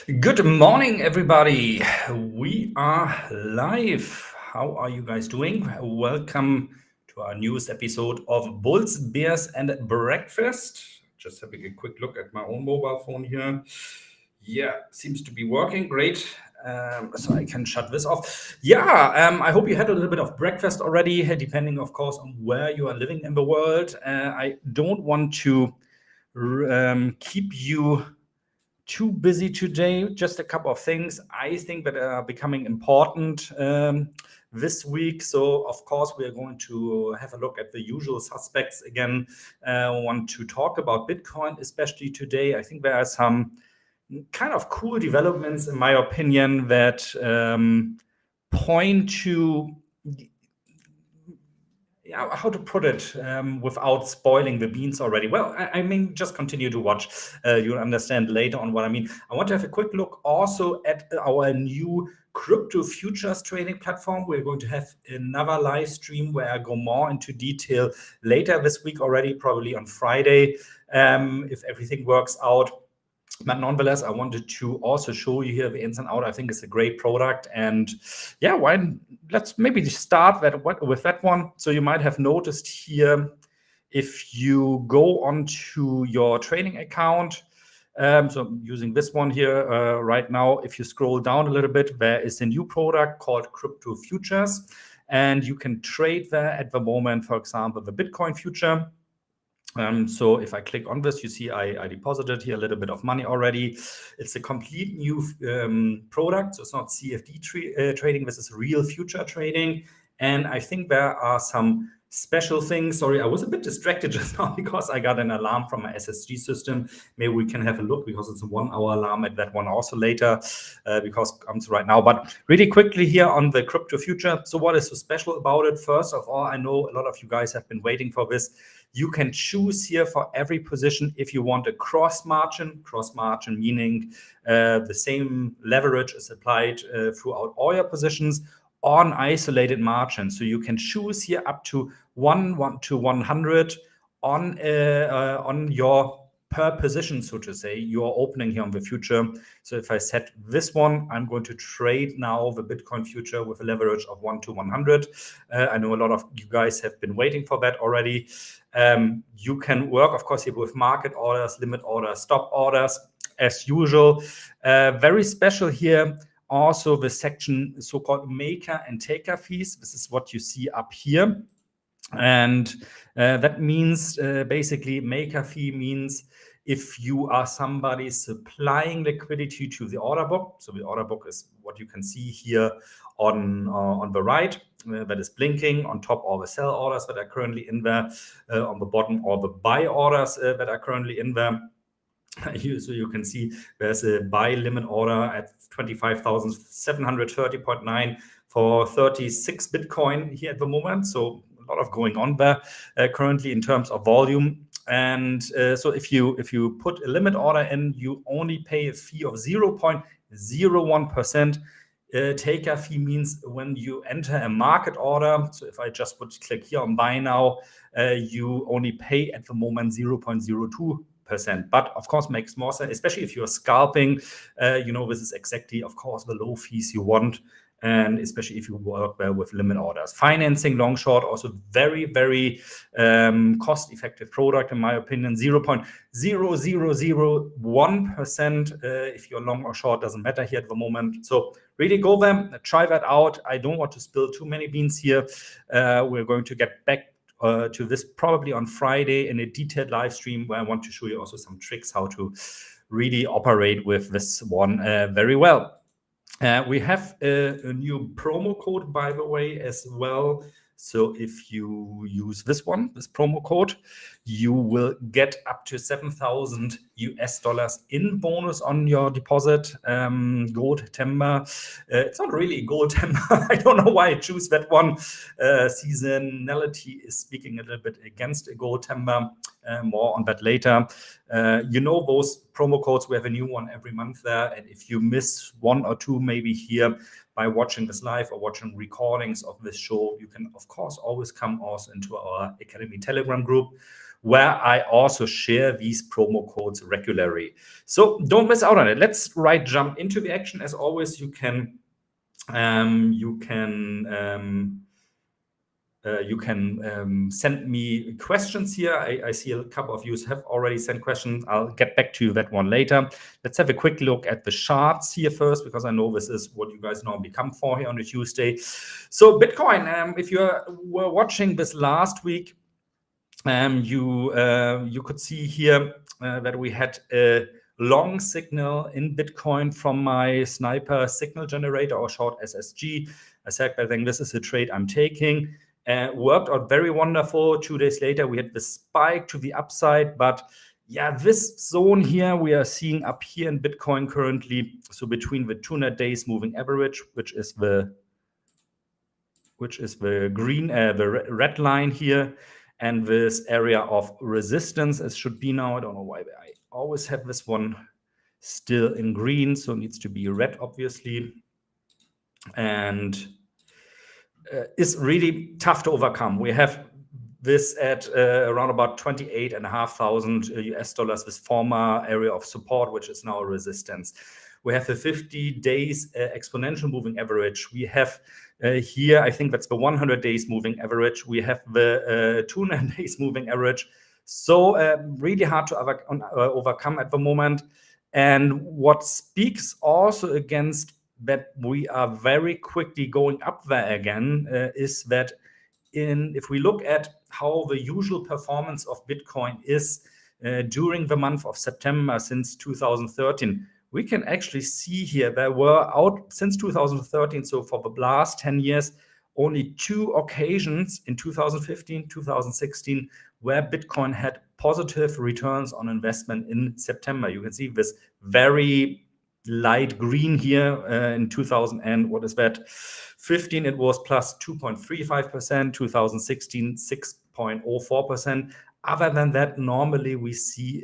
Good morning, everybody. We are live. How are you guys doing? Welcome to our newest episode of Bulls, Bears, and Breakfast. Just having a quick look at my own mobile phone here. Yeah, seems to be working great. So I can shut this off. I hope you had a little bit of breakfast already, depending, of course, on where you are living in the world. I don't want to keep you too busy today. Just a couple of things I think that are becoming important this week. So, of course, we are going to have a look at the usual suspects again. I want to talk about Bitcoin, especially today. I think there are some kind of cool developments, in my opinion, that point to how to put it without spoiling the beans already. Well, I mean, just continue to watch. You'll understand later on what I mean. I want to have a quick look also at our new crypto futures trading platform. We're going to have another live stream where I go more into detail later this week already, probably on Friday, if everything works out. But nonetheless, I wanted to also show you here the ins and out. I think it's a great product, and let's maybe start with that one. So you might have noticed here, if you go onto your trading account, so I'm using this one here right now. If you scroll down a little bit, there is a new product called Crypto Futures, and you can trade there at the moment, for example, the Bitcoin future. So if I click on this, you see I deposited here a little bit of money already. It's a complete new product. So it's not CFD trading. This is real future trading. And I think there are some special things. Sorry, I was a bit distracted just now because I got an alarm from my SSG system. Maybe we can have a look because it's a 1 hour alarm at that one also later because it comes right now. But really quickly here on the crypto future. So what is so special about it? First of all, I know a lot of you guys have been waiting for this. You can choose here for every position if you want a cross margin meaning the same leverage is applied throughout all your positions on isolated margins. So you can choose here up to 1 to 100 on your per position, so to say, you are opening here on the future. So if I set this one, I'm going to trade now the Bitcoin future with a leverage of 1 to 100. I know a lot of you guys have been waiting for that already. You can work, of course, here with market orders, limit orders, stop orders, as usual. Very special here, also the section so-called maker and taker fees. This is what you see up here. And that means basically maker fee means if you are somebody supplying liquidity to the order book. So the order book is what you can see here on the right, that is blinking. On top, all the sell orders that are currently in there. On the bottom, all the buy orders that are currently in there. So you can see there's a buy limit order at 25,730.9 for 36 Bitcoin here at the moment. So a lot of going on there currently in terms of volume. And so if you put a limit order in, you only pay a fee of 0.01%. Taker fee means when you enter a market order. So if I just would click here on buy now, you only pay at the moment 0.02%. But of course, makes more sense, especially if you're scalping. This is exactly, of course, the low fees you want. And especially if you work well with limit orders. Financing, long, short, also very, very cost-effective product, in my opinion. 0.0001%. If you're long or short, doesn't matter here at the moment. So really go there, try that out. I don't want to spill too many beans here. We're going to get back to this probably on Friday in a detailed live stream where I want to show you also some tricks how to really operate with this one very well. We have a new promo code, by the way, as well. So if you use this promo code, you will get up to $7,000 in bonus on your deposit. Gold Timber. It's not really Gold Timber. I don't know why I choose that one. Seasonality is speaking a little bit against a Gold Timber. More on that later. Those promo codes, we have a new one every month there. And if you miss one or two, maybe here by watching this live or watching recordings of this show, you can, of course, always come also into our Academy Telegram group, where I also share these promo codes regularly. So don't miss out on it. Let's jump into the action. As always, you can send me questions here. I see a couple of you have already sent questions. I'll get back to that one later. Let's have a quick look at the charts here first, because I know this is what you guys normally come for here on a Tuesday. So Bitcoin, if you were watching this last week, you could see here that we had a long signal in Bitcoin from my sniper signal generator, or short SSG. I said, I think this is a trade I'm taking. Worked out very wonderful. 2 days later, we had the spike to the upside. But yeah, this zone here we are seeing up here in Bitcoin currently. So between the 200 days moving average, which is the green, the red line here, and this area of resistance, it should be now. I don't know why I always have this one still in green, so it needs to be red, obviously. And is really tough to overcome. We have this at around about 28,500 US dollars, this former area of support, which is now a resistance. We have the 50 days exponential moving average. We have here, I think that's the 100 days moving average. We have the 200 days moving average. So really hard to overcome at the moment. And what speaks also against that we are very quickly going up there again is that if we look at how the usual performance of Bitcoin is during the month of September since 2013, we can actually see here there were out since 2013, so for the last 10 years, only 2 occasions in 2015, 2016, where Bitcoin had positive returns on investment in September. You can see this very light green here in 2000 and what is that? 15, it was plus 2.35%, 2016, 6.04%. Other than that, normally we see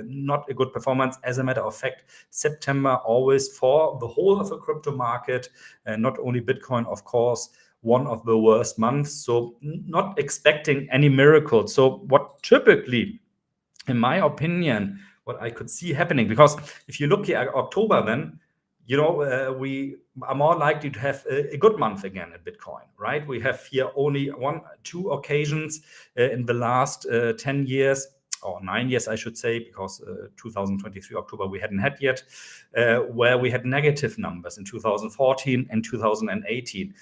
not a good performance. As a matter of fact, September always for the whole of the crypto market, and not only Bitcoin, of course, one of the worst months. So not expecting any miracle. So what typically, in my opinion, what I could see happening, because if you look here at October, then we are more likely to have a good month again in Bitcoin, right? We have here only 2 occasions in the last 10 years, or 9 years, I should say, because 2023 October we hadn't had yet, where we had negative numbers in 2014 and 2018.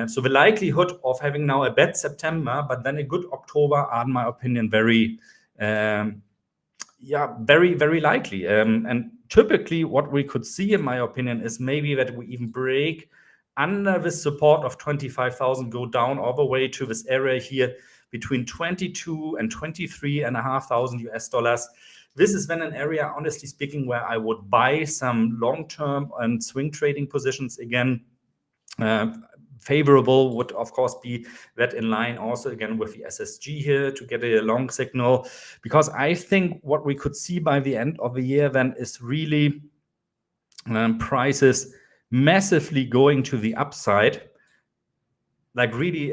So the likelihood of having now a bad September, but then a good October are, in my opinion, very, very likely. And typically what we could see, in my opinion, is maybe that we even break under the support of 25,000, go down all the way to this area here between 22 and 23,500 US dollars. This is then an area, honestly speaking, where I would buy some long-term and swing trading positions again. Favorable would, of course, be that in line also again with the SSG here to get a long signal, because I think what we could see by the end of the year then is really prices massively going to the upside. Like really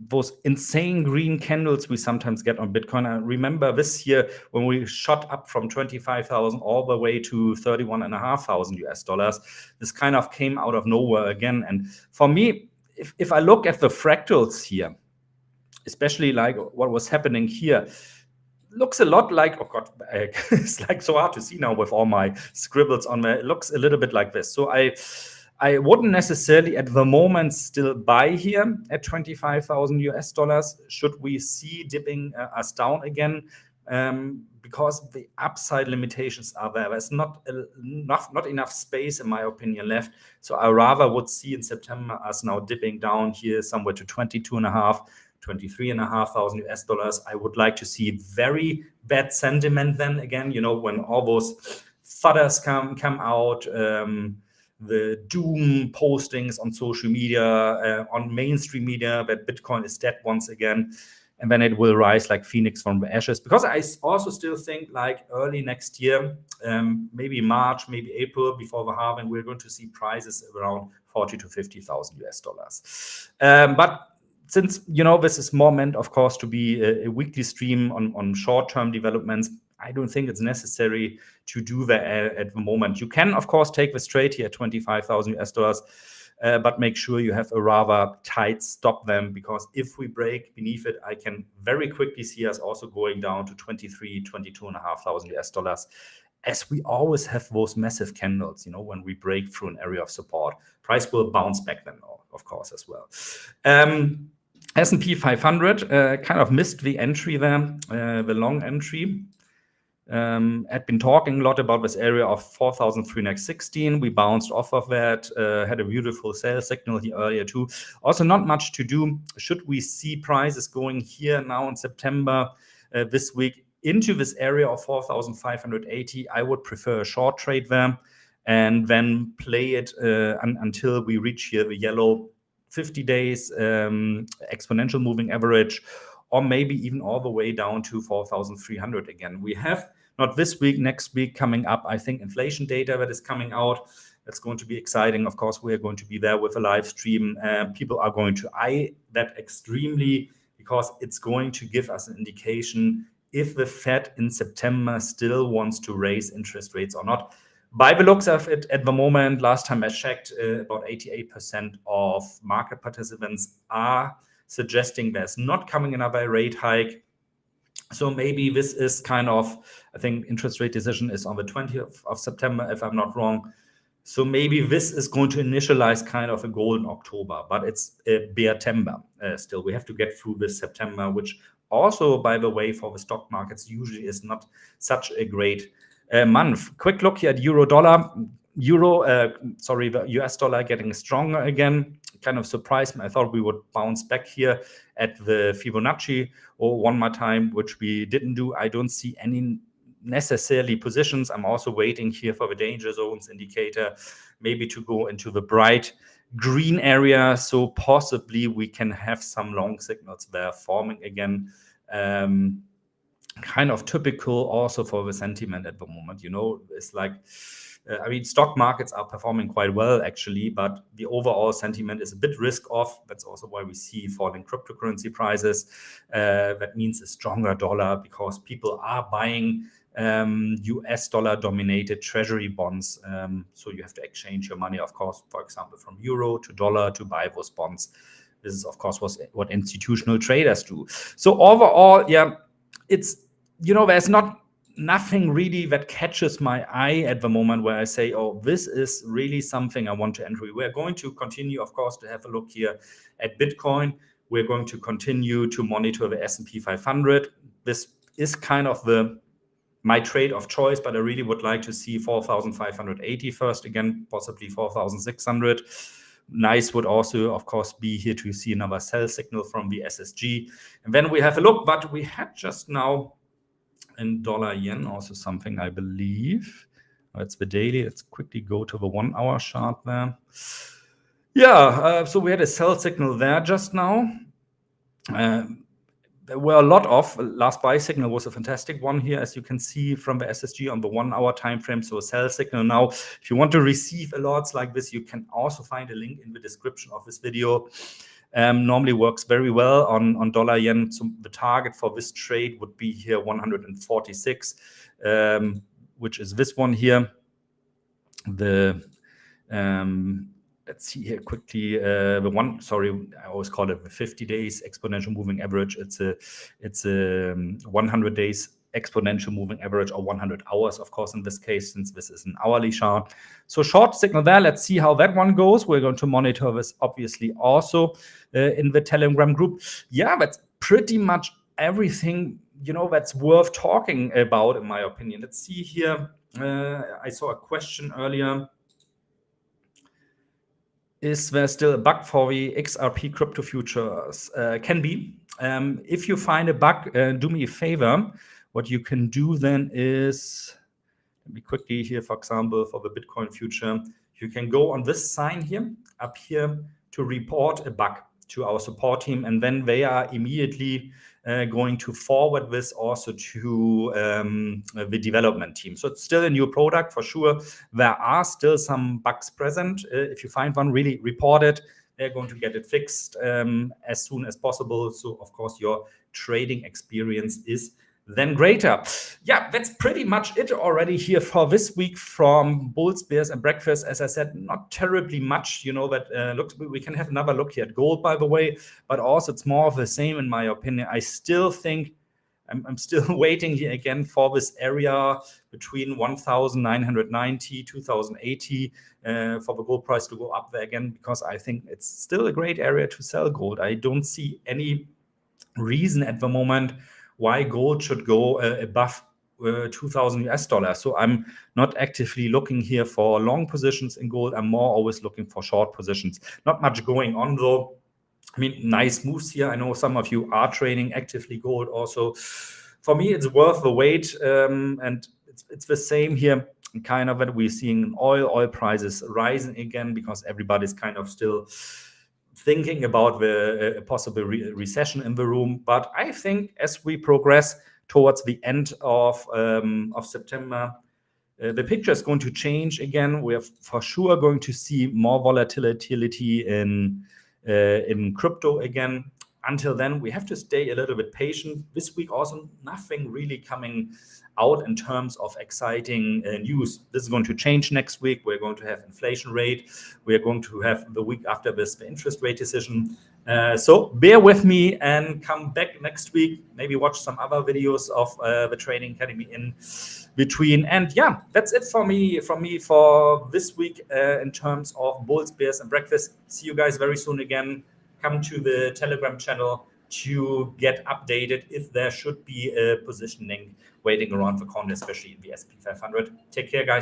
those insane green candles we sometimes get on Bitcoin. I remember this year when we shot up from 25,000 all the way to 31,500 US dollars. This kind of came out of nowhere again. And for me, if I look at the fractals here, especially like what was happening here, looks a lot like, oh God, it's like so hard to see now with all my scribbles on there. It looks a little bit like this. So I wouldn't necessarily at the moment still buy here at 25,000 US dollars. Should we see dipping us down again? Because the upside limitations are there. There's not enough space, in my opinion, left. So I rather would see in September us now dipping down here somewhere to 22,500, 23,500 US dollars. I would like to see very bad sentiment then again, when all those fudders come out, the doom postings on social media, on mainstream media, that Bitcoin is dead once again. And then it will rise like Phoenix from the ashes. Because I also still think like early next year, maybe March, maybe April, before the halving, we're going to see prices around 40 to 50,000 US dollars. But since, this is more meant, of course, to be a weekly stream on short-term developments, I don't think it's necessary to do that at the moment. You can, of course, take this trade here at 25,000 US dollars, but make sure you have a rather tight stop then, because if we break beneath it, I can very quickly see us also going down to 22,500 US dollars, as we always have those massive candles, when we break through an area of support. Price will bounce back then, of course, as well. S&P 500 kind of missed the entry there, the long entry. Had been talking a lot about this area of 4,316. We bounced off of that, had a beautiful sell signal here earlier too. Also not much to do. Should we see prices going here now in September this week into this area of 4,580, I would prefer a short trade there and then play it until we reach here the yellow 50 days exponential moving average, or maybe even all the way down to 4,300 again. We have, not this week, next week coming up, I think, inflation data that is coming out. That's going to be exciting. Of course, we are going to be there with a live stream. People are going to eye that extremely, because it's going to give us an indication if the Fed in September still wants to raise interest rates or not. By the looks of it at the moment, last time I checked, about 88% of market participants are suggesting there's not coming another rate hike. So maybe this is kind of, I think interest rate decision is on the 20th of September, if I'm not wrong. So maybe this is going to initialize kind of a golden October, but it's a bear-tember still. We have to get through this September, which also, by the way, for the stock markets usually is not such a great month. Quick look here at the US dollar getting stronger again. Kind of surprised me. I thought we would bounce back here at the Fibonacci or one more time, which we didn't do. I don't see any necessarily positions. I'm also waiting here for the danger zones indicator, maybe to go into the bright green area. So possibly we can have some long signals there forming again. Kind of typical also for the sentiment at the moment. It's like, stock markets are performing quite well actually, but the overall sentiment is a bit risk off. That's also why we see falling cryptocurrency prices. That means a stronger dollar, because people are buying US dollar dominated treasury bonds. So you have to exchange your money, of course, for example, from euro to dollar to buy those bonds. This is, of course, what institutional traders do. So overall, it's, there's nothing really that catches my eye at the moment where I say, oh, this is really something I want to enter. We're going to continue, of course, to have a look here at Bitcoin. We're going to continue to monitor the S&P 500. This is kind of my trade of choice, but I really would like to see 4,580 first again, possibly 4,600. Nice would also, of course, be here to see another sell signal from the SSG. And then we have a look, but we had just now in dollar yen also something, I believe. That's the daily. Let's quickly go to the 1 hour chart there. So we had a sell signal there just now. There were a lot of last buy signal was a fantastic one here, as you can see from the SSG on the 1 hour time frame. So a sell signal now. If you want to receive alerts like this, you can also find a link in the description of this video. Normally works very well on dollar yen. So the target for this trade would be here 146, which is this one here. Let's see here quickly. I always call it the 50 days exponential moving average. It's a 100 days exponential moving average, or 100 hours, of course, in this case, since this is an hourly chart. So short signal there. Let's see how that one goes. We're going to monitor this, obviously, also in the Telegram group. That's pretty much everything, that's worth talking about, in my opinion. Let's see here. I saw a question earlier. Is there still a bug for the XRP crypto futures? Can be. If you find a bug, do me a favor. What you can do then is, let me quickly here, for example, for the Bitcoin future, you can go on this sign here, up here, to report a bug to our support team, and then they are immediately going to forward this also to the development team. So it's still a new product for sure. There are still some bugs present. If you find one, really report it. they're going to get it fixed as soon as possible. So of course your trading experience is then greater. Yeah, that's pretty much it already here for this week from Bulls, Bears, and Breakfast. As I said, not terribly much, but we can have another look here at gold, by the way, but also it's more of the same in my opinion. I still think I'm still waiting here again for this area between 1,990, 2,080 for the gold price to go up there again, because I think it's still a great area to sell gold. I don't see any reason at the moment why gold should go above 2,000 US dollars. So I'm not actively looking here for long positions in gold. I'm more always looking for short positions. Not much going on though. I mean, nice moves here. I know some of you are trading actively gold also. For me, it's worth the wait. And it's the same here, kind of that we're seeing oil prices rising again, because everybody's kind of still thinking about the possible recession in the room. But I think as we progress towards the end of September, the picture is going to change again. We are for sure going to see more volatility in crypto again. Until then, we have to stay a little bit patient. This week also nothing really coming out in terms of exciting news. This is going to change next week. We're going to have inflation rate. We are going to have the week after this the interest rate decision. So bear with me and come back next week. Maybe watch some other videos of the Trading Academy in between. And yeah, that's it from me for this week in terms of Bulls, Bears, and Breakfast. See you guys very soon again. Come to the Telegram channel to get updated if there should be a positioning waiting around the corner, especially in the SP 500. Take care, guys.